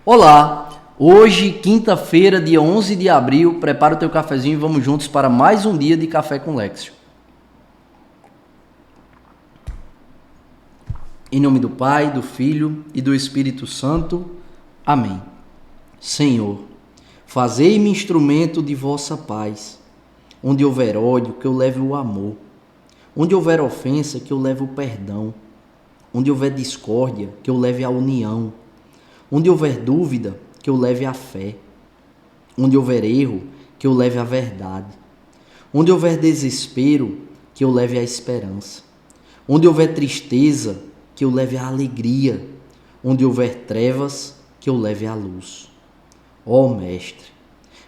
Olá! Hoje, quinta-feira, dia 11 de abril, prepara o teu cafezinho e vamos juntos para mais um dia de Café com Lexio. Em nome do Pai, do Filho e do Espírito Santo. Amém. Senhor, fazei-me instrumento de vossa paz. Onde houver ódio, que eu leve o amor. Onde houver ofensa, que eu leve o perdão. Onde houver discórdia, que eu leve a união. Onde houver dúvida, que eu leve a fé. Onde houver erro, que eu leve a verdade. Onde houver desespero, que eu leve a esperança. Onde houver tristeza, que eu leve a alegria. Onde houver trevas, que eu leve a luz. Ó Mestre,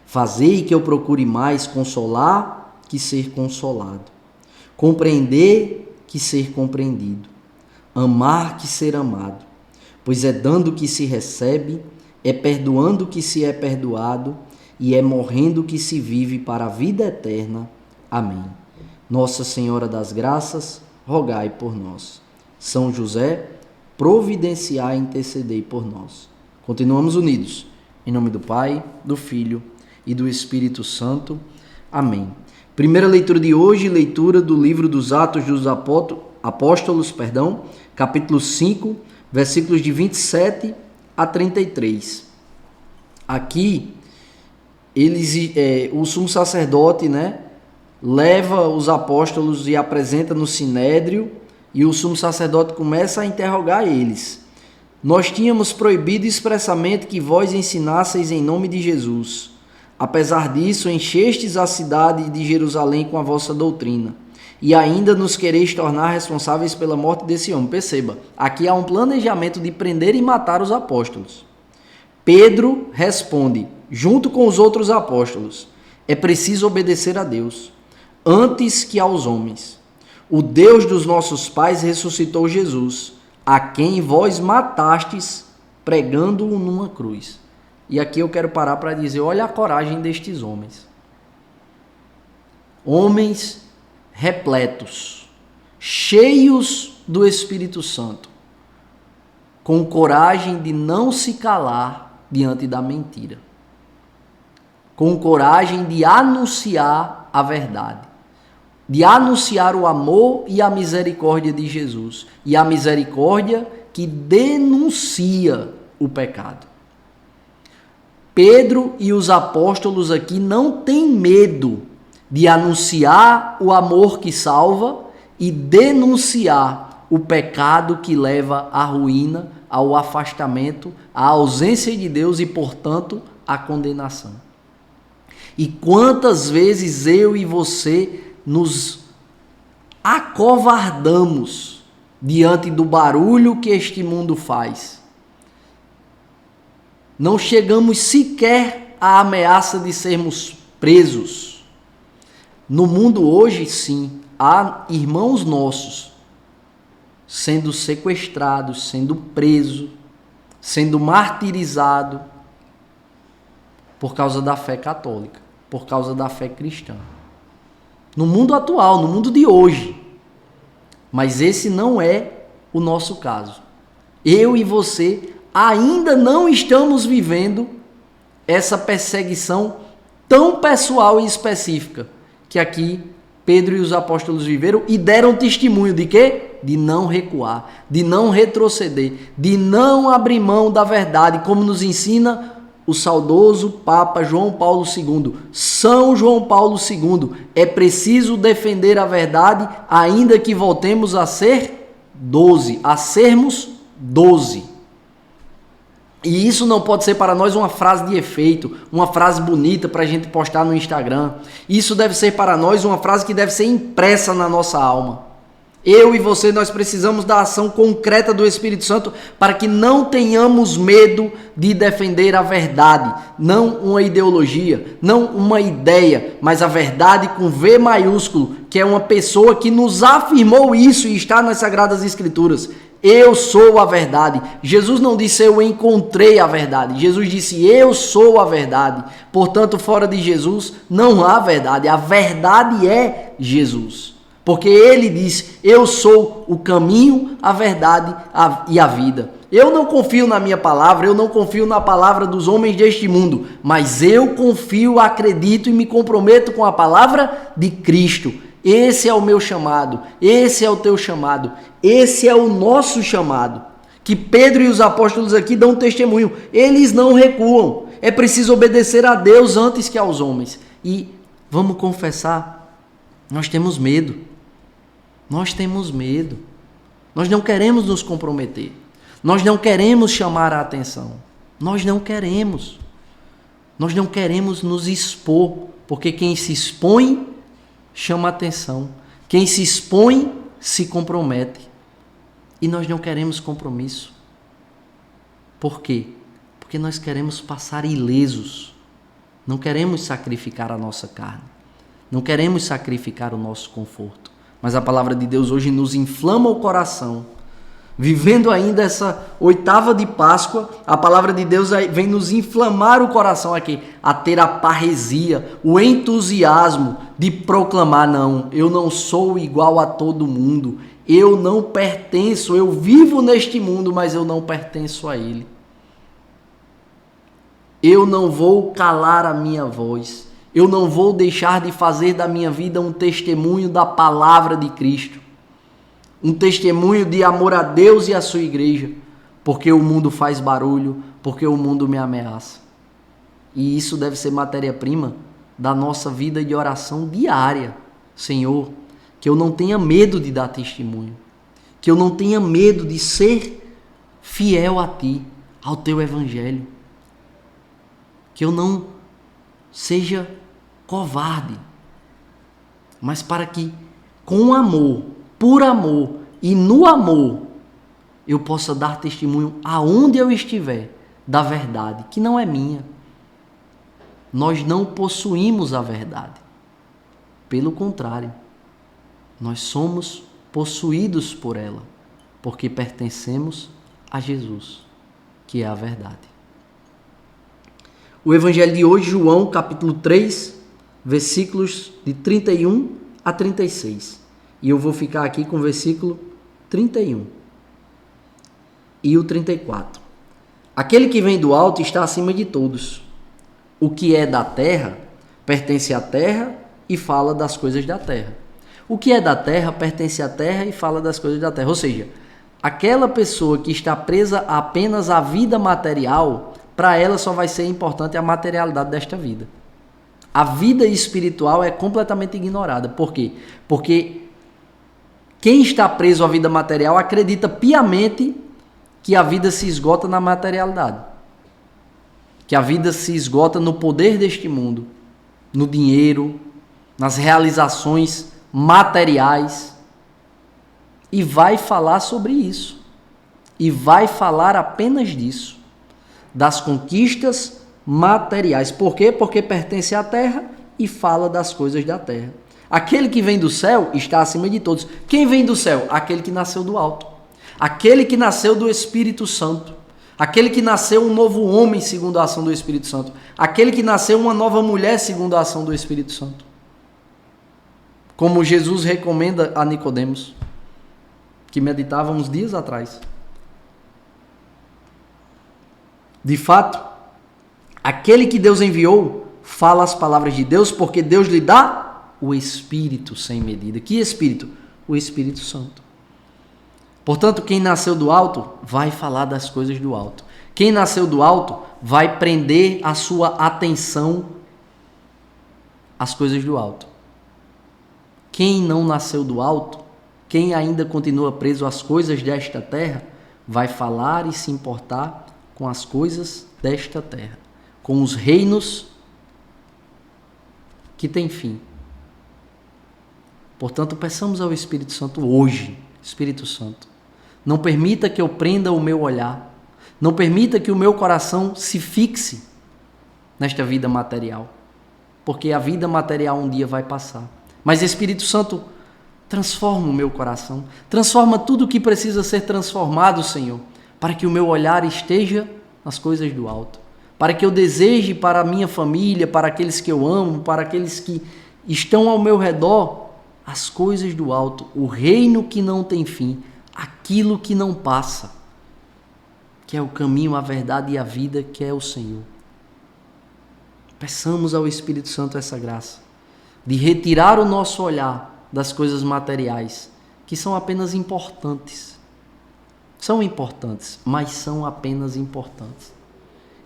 fazei que eu procure mais consolar que ser consolado. Compreender que ser compreendido. Amar que ser amado. Pois é dando que se recebe, é perdoando que se é perdoado, e é morrendo que se vive para a vida eterna. Amém. Nossa Senhora das Graças, rogai por nós. São José, providenciai e intercedei por nós. Continuamos unidos. Em nome do Pai, do Filho e do Espírito Santo. Amém. Primeira leitura de hoje, leitura do livro dos Atos dos Apóstolos, capítulo 5, versículos de 27 a 33. Aqui, o sumo sacerdote, leva os apóstolos e apresenta no sinédrio, e o sumo sacerdote começa a interrogar eles. Nós tínhamos proibido expressamente que vós ensinasseis em nome de Jesus. Apesar disso, enchestes a cidade de Jerusalém com a vossa doutrina. E ainda nos quereis tornar responsáveis pela morte desse homem. Perceba, aqui há um planejamento de prender e matar os apóstolos. Pedro responde, junto com os outros apóstolos, é preciso obedecer a Deus, antes que aos homens. O Deus dos nossos pais ressuscitou Jesus, a quem vós matastes, pregando-o numa cruz. E aqui eu quero parar para dizer, olha a coragem destes homens. Homens repletos, cheios do Espírito Santo, com coragem de não se calar diante da mentira, com coragem de anunciar a verdade, de anunciar o amor e a misericórdia de Jesus, e a misericórdia que denuncia o pecado. Pedro e os apóstolos aqui não têm medo de anunciar o amor que salva e denunciar o pecado que leva à ruína, ao afastamento, à ausência de Deus e, portanto, à condenação. E quantas vezes eu e você nos acovardamos diante do barulho que este mundo faz. Não chegamos sequer à ameaça de sermos presos. No mundo hoje, sim, há irmãos nossos sendo sequestrados, sendo presos, sendo martirizados por causa da fé católica, por causa da fé cristã. No mundo atual, no mundo de hoje. Mas esse não é o nosso caso. Eu e você ainda não estamos vivendo essa perseguição tão pessoal e específica que aqui Pedro e os apóstolos viveram e deram testemunho de quê? De não recuar, de não retroceder, de não abrir mão da verdade, como nos ensina o saudoso Papa João Paulo II. São João Paulo II, é preciso defender a verdade, ainda que voltemos a ser 12, a sermos 12. E isso não pode ser para nós uma frase de efeito, uma frase bonita para a gente postar no Instagram. Isso deve ser para nós uma frase que deve ser impressa na nossa alma. Eu e você, nós precisamos da ação concreta do Espírito Santo para que não tenhamos medo de defender a verdade. Não uma ideologia, não uma ideia, mas a verdade com V maiúsculo, que é uma pessoa que nos afirmou isso e está nas Sagradas Escrituras. Eu sou a verdade. Jesus não disse eu encontrei a verdade. Jesus disse eu sou a verdade. Portanto, fora de Jesus não há verdade. A verdade é Jesus. Porque ele diz eu sou o caminho, a verdade e a vida. Eu não confio na minha palavra, eu não confio na palavra dos homens deste mundo, mas eu confio, acredito e me comprometo com a palavra de Cristo. Esse é o meu chamado, esse é o teu chamado, esse é o nosso chamado. Que Pedro e os apóstolos aqui dão testemunho, eles não recuam. É preciso obedecer a Deus antes que aos homens. E vamos confessar, nós temos medo. Nós temos medo. Nós não queremos nos comprometer. Nós não queremos chamar a atenção. Nós não queremos. Nós não queremos nos expor, porque quem se expõe chama atenção. Quem se expõe se compromete. E nós não queremos compromisso. Por quê? Porque nós queremos passar ilesos. Não queremos sacrificar a nossa carne. Não queremos sacrificar o nosso conforto. Mas a palavra de Deus hoje nos inflama o coração. Vivendo ainda essa oitava de Páscoa, a palavra de Deus vem nos inflamar o coração aqui, a ter a parresia, o entusiasmo de proclamar: não, eu não sou igual a todo mundo, eu não pertenço, eu vivo neste mundo, mas eu não pertenço a ele. Eu não vou calar a minha voz, eu não vou deixar de fazer da minha vida um testemunho da palavra de Cristo. Um testemunho de amor a Deus e a sua igreja, porque o mundo faz barulho, porque o mundo me ameaça. E isso deve ser matéria-prima da nossa vida de oração diária. Senhor, que eu não tenha medo de dar testemunho, que eu não tenha medo de ser fiel a Ti, ao Teu Evangelho, que eu não seja covarde, mas para que com amor, por amor e no amor, eu possa dar testemunho aonde eu estiver da verdade, que não é minha. Nós não possuímos a verdade. Pelo contrário, nós somos possuídos por ela, porque pertencemos a Jesus, que é a verdade. O evangelho de hoje, João, capítulo 3, versículos de 31 a 36. E eu vou ficar aqui com o versículo 31 e o 34. Aquele que vem do alto está acima de todos. O que é da terra pertence à terra e fala das coisas da terra. O que é da terra pertence à terra e fala das coisas da terra. Ou seja, aquela pessoa que está presa apenas à vida material, para ela só vai ser importante a materialidade desta vida. A vida espiritual é completamente ignorada. Por quê? Porque quem está preso à vida material acredita piamente que a vida se esgota na materialidade, que a vida se esgota no poder deste mundo, no dinheiro, nas realizações materiais, e vai falar sobre isso, e vai falar apenas disso, das conquistas materiais. Por quê? Porque pertence à terra e fala das coisas da terra. Aquele que vem do céu está acima de todos. Quem vem do céu? Aquele que nasceu do alto. Aquele que nasceu do Espírito Santo. Aquele que nasceu um novo homem segundo a ação do Espírito Santo. Aquele que nasceu uma nova mulher segundo a ação do Espírito Santo. Como Jesus recomenda a Nicodemos, que meditava uns dias atrás. De fato, aquele que Deus enviou fala as palavras de Deus, porque Deus lhe dá o Espírito sem medida. Que Espírito? O Espírito Santo. Portanto, quem nasceu do alto vai falar das coisas do alto. Quem nasceu do alto vai prender a sua atenção às coisas do alto. Quem não nasceu do alto, quem ainda continua preso às coisas desta terra, vai falar e se importar com as coisas desta terra, com os reinos que têm fim. Portanto, peçamos ao Espírito Santo hoje, Espírito Santo, não permita que eu prenda o meu olhar, não permita que o meu coração se fixe nesta vida material, porque a vida material um dia vai passar. Mas Espírito Santo, transforma o meu coração, transforma tudo o que precisa ser transformado, Senhor, para que o meu olhar esteja nas coisas do alto, para que eu deseje para a minha família, para aqueles que eu amo, para aqueles que estão ao meu redor, as coisas do alto, o reino que não tem fim, aquilo que não passa. que é o caminho, a verdade e a vida, que é o Senhor. Peçamos ao Espírito Santo essa graça de retirar o nosso olhar das coisas materiais, que são apenas importantes. São importantes, mas são apenas importantes.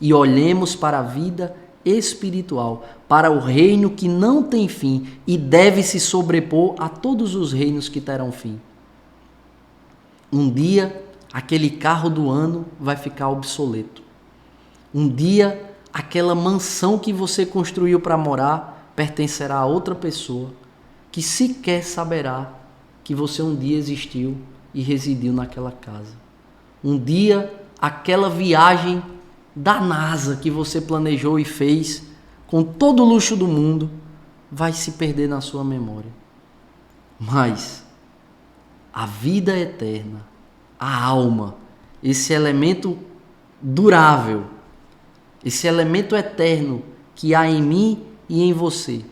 E olhemos para a vida espiritual, para o reino que não tem fim e deve se sobrepor a todos os reinos que terão fim. Um dia, aquele carro do ano vai ficar obsoleto. Um dia, aquela mansão que você construiu para morar pertencerá a outra pessoa que sequer saberá que você um dia existiu e residiu naquela casa. Um dia, aquela viagem da NASA que você planejou e fez com todo o luxo do mundo vai se perder na sua memória. Mas a vida eterna, a alma, esse elemento durável, esse elemento eterno que há em mim e em você,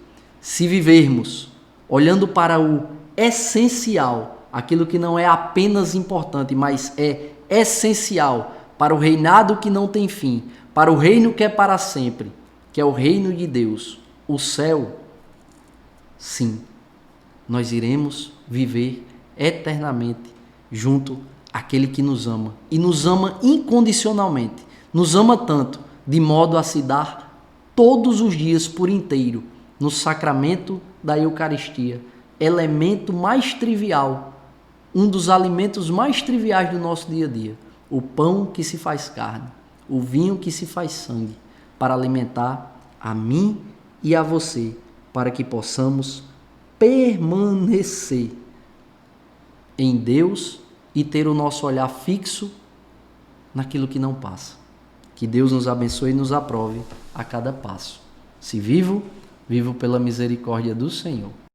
se vivermos olhando para o essencial, aquilo que não é apenas importante, mas é essencial para o reinado que não tem fim, para o reino que é para sempre, que é o reino de Deus, o céu, sim, nós iremos viver eternamente junto àquele que nos ama, e nos ama incondicionalmente, nos ama tanto, de modo a se dar todos os dias por inteiro, no sacramento da Eucaristia, elemento mais trivial, um dos alimentos mais triviais do nosso dia a dia, o pão que se faz carne, o vinho que se faz sangue, para alimentar a mim e a você, para que possamos permanecer em Deus e ter o nosso olhar fixo naquilo que não passa. Que Deus nos abençoe e nos aprove a cada passo. Se vivo, vivo pela misericórdia do Senhor.